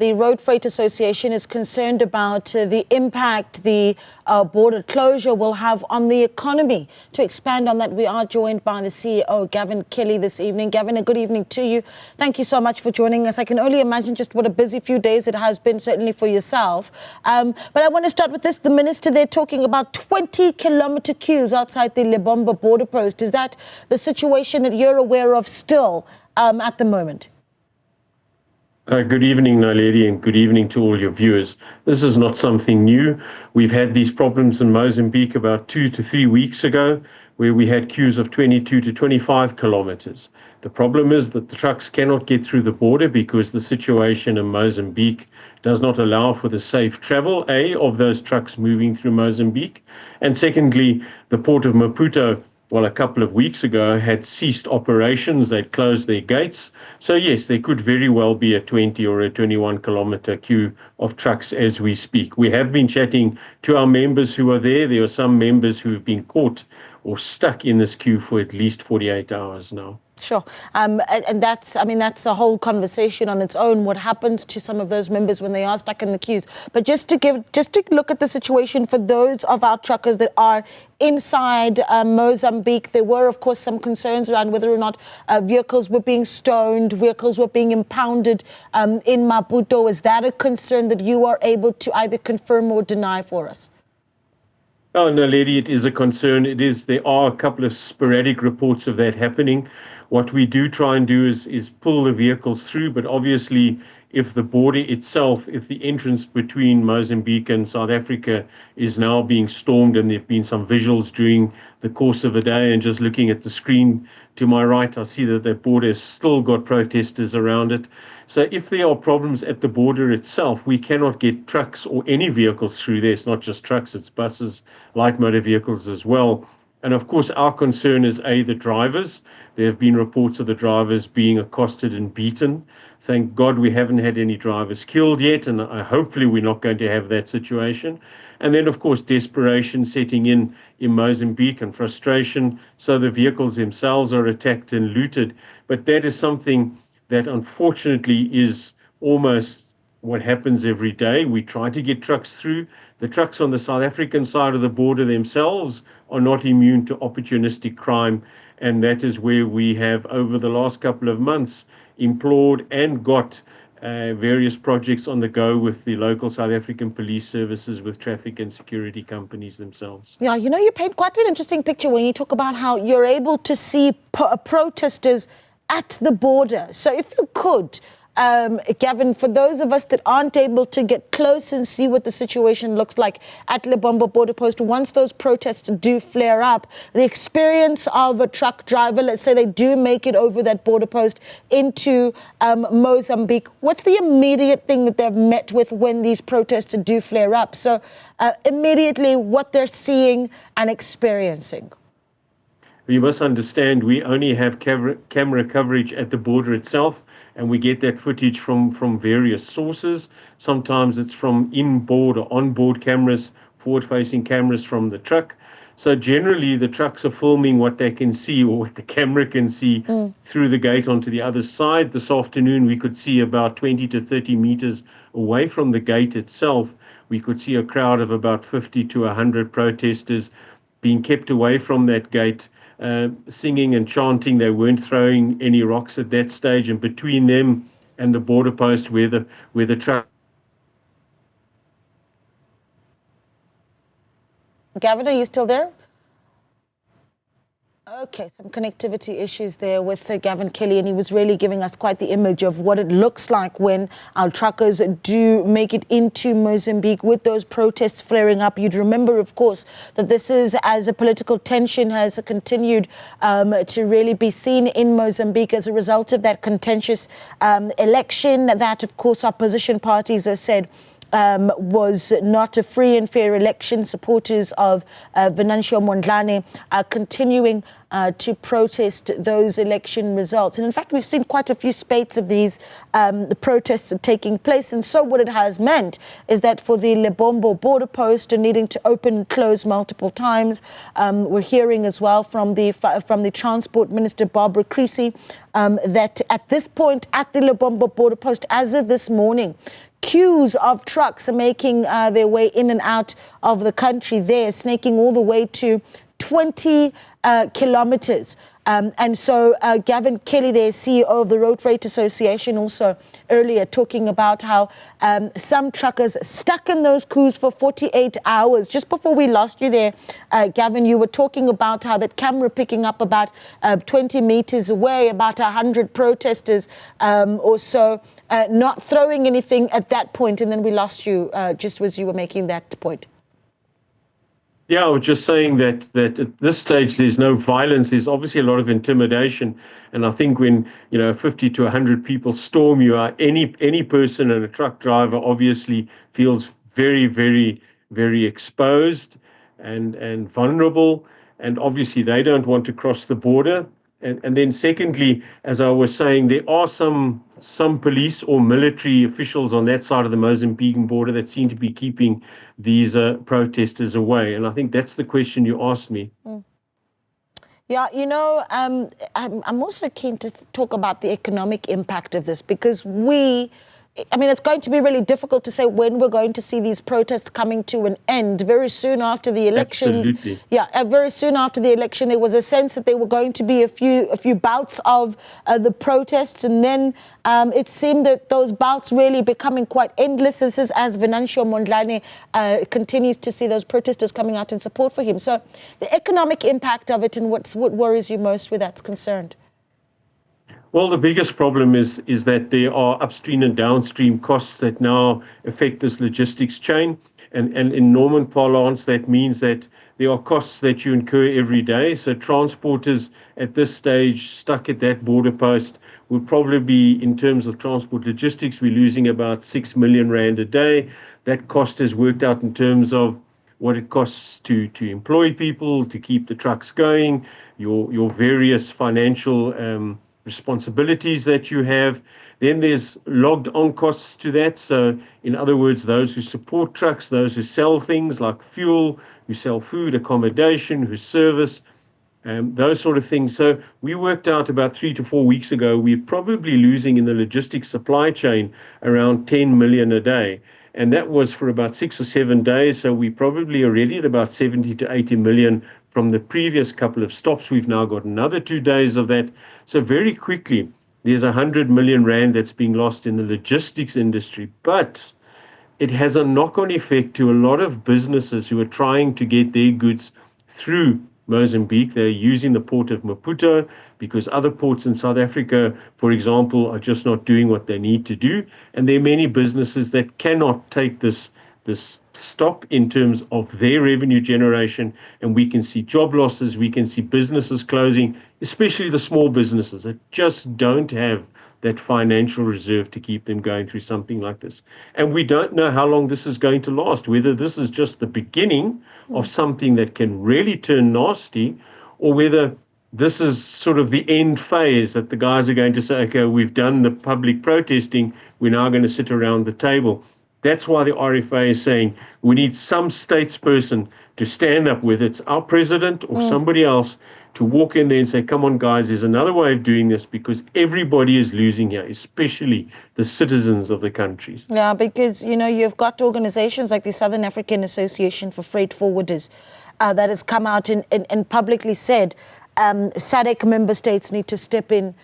The Road Freight Association is concerned about the impact the border closure will have on the economy. To expand on that, we are joined by the CEO, Gavin Kelly, this evening. Gavin, a good evening to you. Thank you so much for joining us. I can only imagine just what a busy few days it has been, certainly for yourself. But I want to start with this. The minister there talking about 20-kilometer queues outside the Lebombo border post. Is that the situation that you're aware of still at the moment? Good evening, Naledi, and good evening to all your viewers. This is not something new. We've had these problems in Mozambique about 2 to 3 weeks ago, where we had queues of 22 to 25 kilometers. The problem is that the trucks cannot get through the border because the situation in Mozambique does not allow for the safe travel, of those trucks moving through Mozambique. And secondly, the port of Maputo, well, a couple of weeks ago, had ceased operations. They'd closed their gates. So yes, there could very well be a 20 or a 21-kilometer queue of trucks as we speak. We have been chatting to our members who are there. There are some members who have been caught or stuck in this queue for at least 48 hours now. Sure. And that's a whole conversation on its own, what happens to some of those members when they are stuck in the queues. But just to look at the situation for those of our truckers that are inside Mozambique, there were, of course, some concerns around whether or not vehicles were being stoned, vehicles were being impounded in Maputo. Is that a concern that you are able to either confirm or deny for us? Oh, no, lady, it is a concern. There are a couple of sporadic reports of that happening. What we do try and do is pull the vehicles through, but obviously if the border itself, if the entrance between Mozambique and South Africa is now being stormed, and there have been some visuals during the course of the day, and just looking at the screen to my right, I see that the border has still got protesters around it. So if there are problems at the border itself, we cannot get trucks or any vehicles through there. It's not just trucks, it's buses, light motor vehicles as well. And of course, our concern is the drivers. There have been reports of the drivers being accosted and beaten. Thank God we haven't had any drivers killed yet, and hopefully we're not going to have that situation. And then, of course, desperation setting in Mozambique and frustration. So the vehicles themselves are attacked and looted. But that is something that unfortunately is almost what happens every day. We try to get trucks through. The trucks on the South African side of the border themselves are not immune to opportunistic crime. And that is where we have, over the last couple of months, implored and got various projects on the go with the local South African police services, with traffic and security companies themselves. Yeah, you paint quite an interesting picture when you talk about how you're able to see protesters at the border. So if you could, Gavin, for those of us that aren't able to get close and see what the situation looks like at Lebombo border post, once those protests do flare up, the experience of a truck driver, let's say they do make it over that border post into Mozambique, what's the immediate thing that they've met with when these protests do flare up? So immediately what they're seeing and experiencing. You must understand, we only have camera coverage at the border itself, and we get that footage from various sources. Sometimes it's from inboard or onboard cameras, forward-facing cameras from the truck. So generally, the trucks are filming what they can see, or what the camera can see, through the gate onto the other side. This afternoon, we could see about 20 to 30 meters away from the gate itself, we could see a crowd of about 50 to 100 protesters being kept away from that gate, singing and chanting. They weren't throwing any rocks at that stage, and between them and the border post where the truck. Gavin, are you still there? Okay, some connectivity issues there with Gavin Kelly, and he was really giving us quite the image of what it looks like when our truckers do make it into Mozambique with those protests flaring up. You'd remember, of course, that this is as a political tension has continued to really be seen in Mozambique as a result of that contentious election that, of course, opposition parties have said was not a free and fair election. Supporters of Venancio Mondlane are continuing to protest those election results. And in fact, we've seen quite a few spates of these protests taking place. And so what it has meant is that for the Lebombo border post needing to open and close multiple times, we're hearing as well from the Transport Minister, Barbara Creasy, that at this point at the Lebombo border post, as of this morning, queues of trucks are making their way in and out of the country there, snaking all the way to 20 kilometers. And so Gavin Kelly, the CEO of the Road Freight Association, also earlier talking about how some truckers stuck in those queues for 48 hours. Just before we lost you there, Gavin, you were talking about how that camera picking up about 20 meters away, about 100 protesters or so, not throwing anything at that point, and then we lost you just as you were making that point. Yeah, I was just saying that at this stage there's no violence. There's obviously a lot of intimidation, and I think when 50 to 100 people storm you, any person and a truck driver obviously feels very, very, very exposed and vulnerable, and obviously they don't want to cross the border. And then secondly, as I was saying, there are some police or military officials on that side of the Mozambican border that seem to be keeping these protesters away. And I think that's the question you asked me. Yeah, I'm also keen to talk about the economic impact of this, because it's going to be really difficult to say when we're going to see these protests coming to an end. Very soon after the elections, Absolutely. Very soon after the election, there was a sense that there were going to be a few bouts of the protests, and then it seemed that those bouts really becoming quite endless. This is as Venancio Mondlane continues to see those protesters coming out in support for him. So the economic impact of it, and what worries you most where that's concerned? Well, the biggest problem is that there are upstream and downstream costs that now affect this logistics chain. And in Norman parlance, that means that there are costs that you incur every day. So transporters at this stage stuck at that border post will probably be, in terms of transport logistics, we're losing about 6 million rand a day. That cost is worked out in terms of what it costs to employ people, to keep the trucks going, your various financial responsibilities that you have. Then there's logged on costs to that. So in other words, those who support trucks, those who sell things like fuel, who sell food, accommodation, who service, those sort of things. So we worked out about 3 to 4 weeks ago, we're probably losing in the logistics supply chain around 10 million a day. And that was for about 6 or 7 days. So we probably already at about 70 to 80 million from the previous couple of stops. We've now got another 2 days of that. So very quickly, there's 100 million rand that's being lost in the logistics industry. But it has a knock-on effect to a lot of businesses who are trying to get their goods through Mozambique. They're using the port of Maputo because other ports in South Africa, for example, are just not doing what they need to do. And there are many businesses that cannot take this stop in terms of their revenue generation, and we can see job losses, we can see businesses closing, especially the small businesses that just don't have that financial reserve to keep them going through something like this. And we don't know how long this is going to last, whether this is just the beginning of something that can really turn nasty, or whether this is sort of the end phase that the guys are going to say, okay, we've done the public protesting, we're now going to sit around the table. That's why the RFA is saying we need some statesperson to stand up, whether it's our president or somebody else, to walk in there and say, come on, guys, there's another way of doing this, because everybody is losing here, especially the citizens of the countries. Yeah, because, you've got organizations like the Southern African Association for Freight Forwarders that has come out and publicly said SADC member states need to step in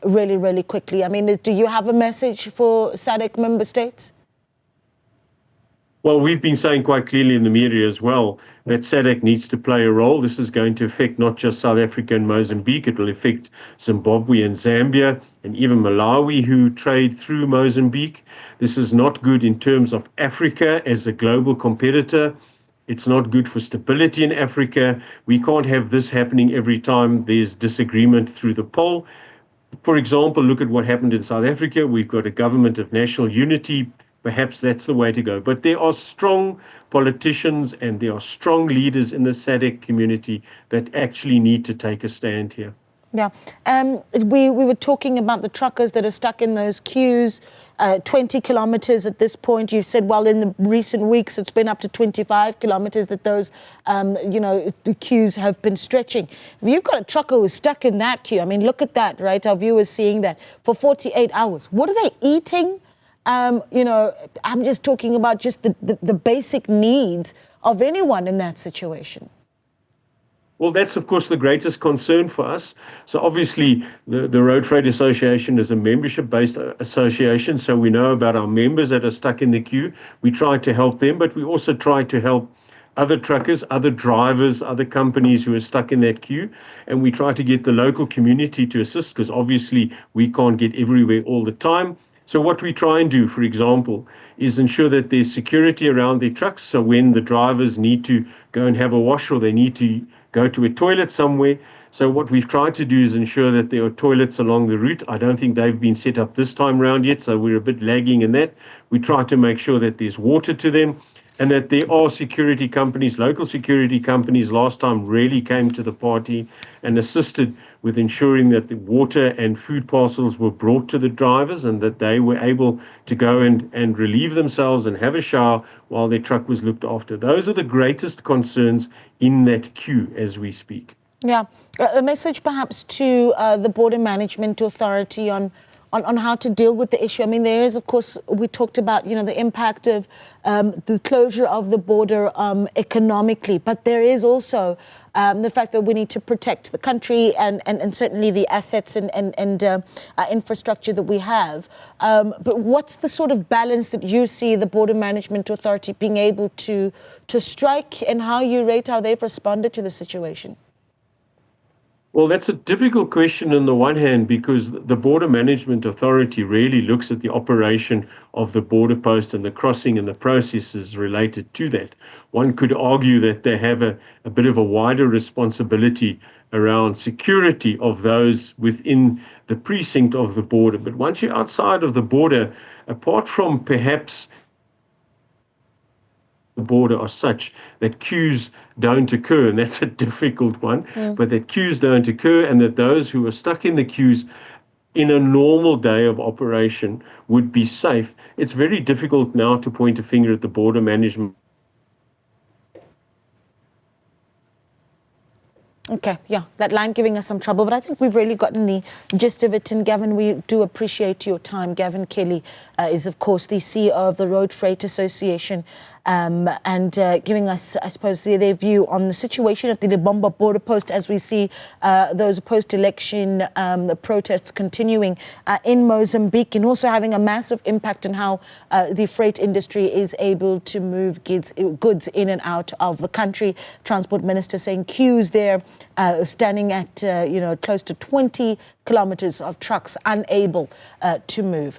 really, really quickly. I mean, do you have a message for SADC member states? Well, we've been saying quite clearly in the media as well that SADC needs to play a role. This is going to affect not just South Africa and Mozambique, it will affect Zimbabwe and Zambia and even Malawi, who trade through Mozambique. This is not good in terms of Africa as a global competitor. It's not good for stability in Africa. We can't have this happening every time there's disagreement through the pole. For example, look at what happened in South Africa. We've got a government of national unity. Perhaps that's the way to go. But there are strong politicians and there are strong leaders in the SADC community that actually need to take a stand here. Yeah. We were talking about the truckers that are stuck in those queues, 20 kilometers at this point. You said, well, in the recent weeks, it's been up to 25 kilometers that those, the queues have been stretching. If you've got a trucker who's stuck in that queue, I mean, look at that, right? Our viewers seeing that for 48 hours. What are they eating? You know, I'm just talking about just the basic needs of anyone in that situation. Well, that's, of course, the greatest concern for us. So obviously, the Road Freight Association is a membership-based association, so we know about our members that are stuck in the queue. We try to help them, but we also try to help other truckers, other drivers, other companies who are stuck in that queue, and we try to get the local community to assist, because obviously we can't get everywhere all the time. So what we try and do, for example, is ensure that there's security around their trucks. So when the drivers need to go and have a wash, or they need to go to a toilet somewhere. So what we've tried to do is ensure that there are toilets along the route. I don't think they've been set up this time round yet, so we're a bit lagging in that. We try to make sure that there's water to them, and that there are security companies, local security companies last time really came to the party and assisted with ensuring that the water and food parcels were brought to the drivers, and that they were able to go and relieve themselves and have a shower while their truck was looked after. Those are the greatest concerns in that queue as we speak. Yeah, a message perhaps to the Border Management Authority on how to deal with the issue. I mean, there is, of course, we talked about, you know, the impact of the closure of the border economically, but there is also the fact that we need to protect the country and certainly the assets and infrastructure that we have. But what's the sort of balance that you see the Border Management Authority being able to strike, and how you rate how they've responded to the situation? Well, that's a difficult question on the one hand, because the Border Management Authority really looks at the operation of the border post and the crossing and the processes related to that. One could argue that they have a bit of a wider responsibility around security of those within the precinct of the border. But once you're outside of the border, apart from perhaps the border are such that queues don't occur, and that's a difficult one, but that queues don't occur, and that those who are stuck in the queues in a normal day of operation would be safe. It's very difficult now to point a finger at the border management. Okay, yeah, that line giving us some trouble, but I think we've really gotten the gist of it. And Gavin, we do appreciate your time. Gavin Kelly is, of course, the CEO of the Road Freight Association, and giving us, I suppose, their view on the situation at the Lebombo border post as we see those post-election the protests continuing in Mozambique, and also having a massive impact on how the freight industry is able to move goods in and out of the country. Transport Minister saying queues there standing at close to 20 kilometers of trucks unable to move.